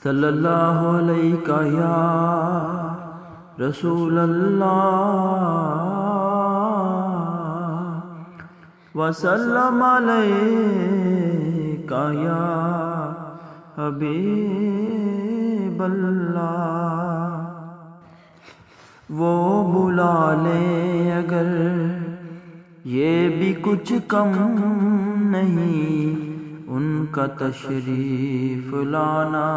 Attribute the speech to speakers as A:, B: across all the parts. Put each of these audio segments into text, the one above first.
A: صلی اللہ علیہ یا رسول اللہ وسلم علیہ یا حبیب اللہ۔ وہ بلا لے اگر یہ بھی کچھ کم نہیں، ان کا تشریف لانا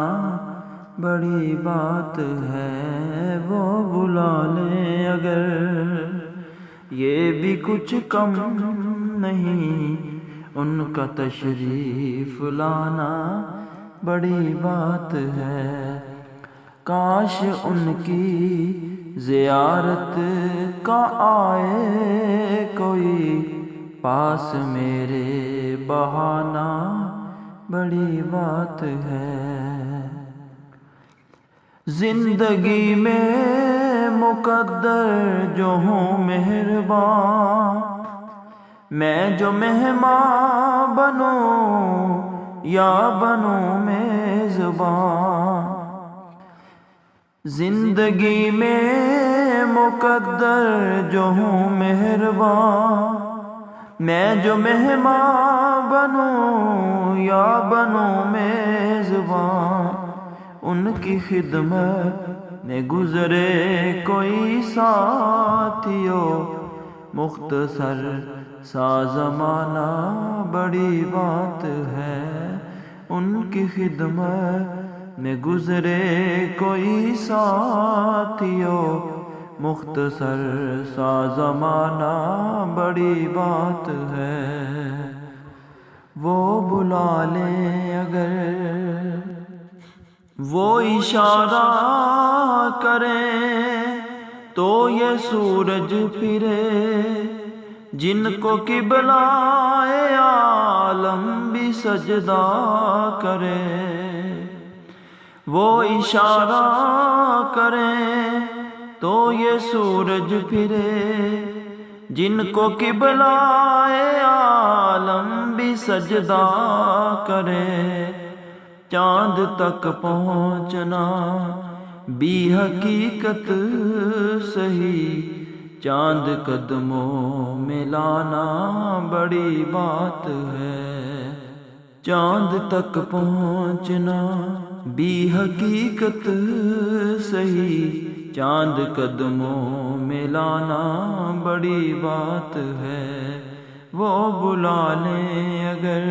A: بڑی بات ہے۔ وہ بلا لے اگر یہ بھی کچھ کم نہیں، ان کا تشریف لانا بڑی بات ہے۔ کاش ان کی زیارت کا آئے کوئی پاس میرے، بہانہ بڑی بات ہے۔ زندگی میں مقدر جو ہوں مہربان، میں جو مہمان بنوں یا بنوں میزبان۔ زندگی میں مقدر جو ہوں مہربان، میں جو مہمان بنوں یا بنوں میزبان۔ ان کی خدمت میں گزرے کوئی ساتھیو، مختصر سا زمانہ بڑی بات ہے۔ ان کی خدمت میں گزرے کوئی ساتھیو، مختصر سا زمانہ بڑی بات ہے۔ وہ بلا لے اگر وہ اشارہ کریں تو یہ سورج پھرے، جن کو قبلہ عالم بھی سجدہ کرے۔ وہ اشارہ کریں تو یہ سورج پھرے، جن کو قبلہ عالم بھی سجدہ کرے۔ چاند تک پہنچنا بھی حقیقت سہی، چاند قدموں میں لانا بڑی بات ہے۔ چاند تک پہنچنا بھی حقیقت سہی، چاند قدموں میں لانا بڑی بات ہے۔ وہ بلا لیں اگر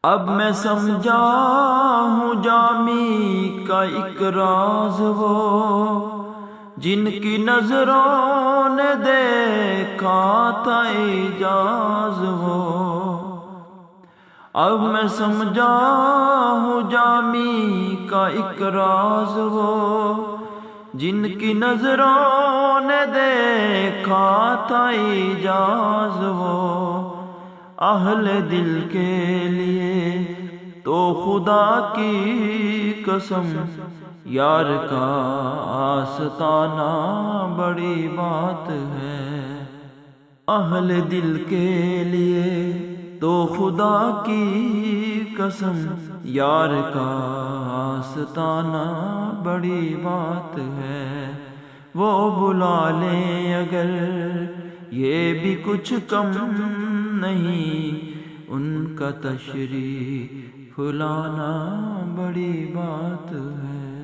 A: اب میں سمجھا ہوں جامی کا ایک راز، وہ جن کی نظروں نے دیکھا تھا اعجاز وہ۔ اب میں سمجھا ہوں جامی کا ایک راز، وہ جن کی نظروں نے دیکھا تھا اعجاز وہ۔ اہل دل کے لیے تو خدا کی قسم، یار کا آستانہ بڑی بات ہے۔ اہل دل کے لیے تو خدا کی قسم، یار کا آستانہ بڑی بات ہے۔ وہ بلا لیں اگر یہ بھی کچھ کم نہیں، ان کا تشریف لانا بڑی بات ہے۔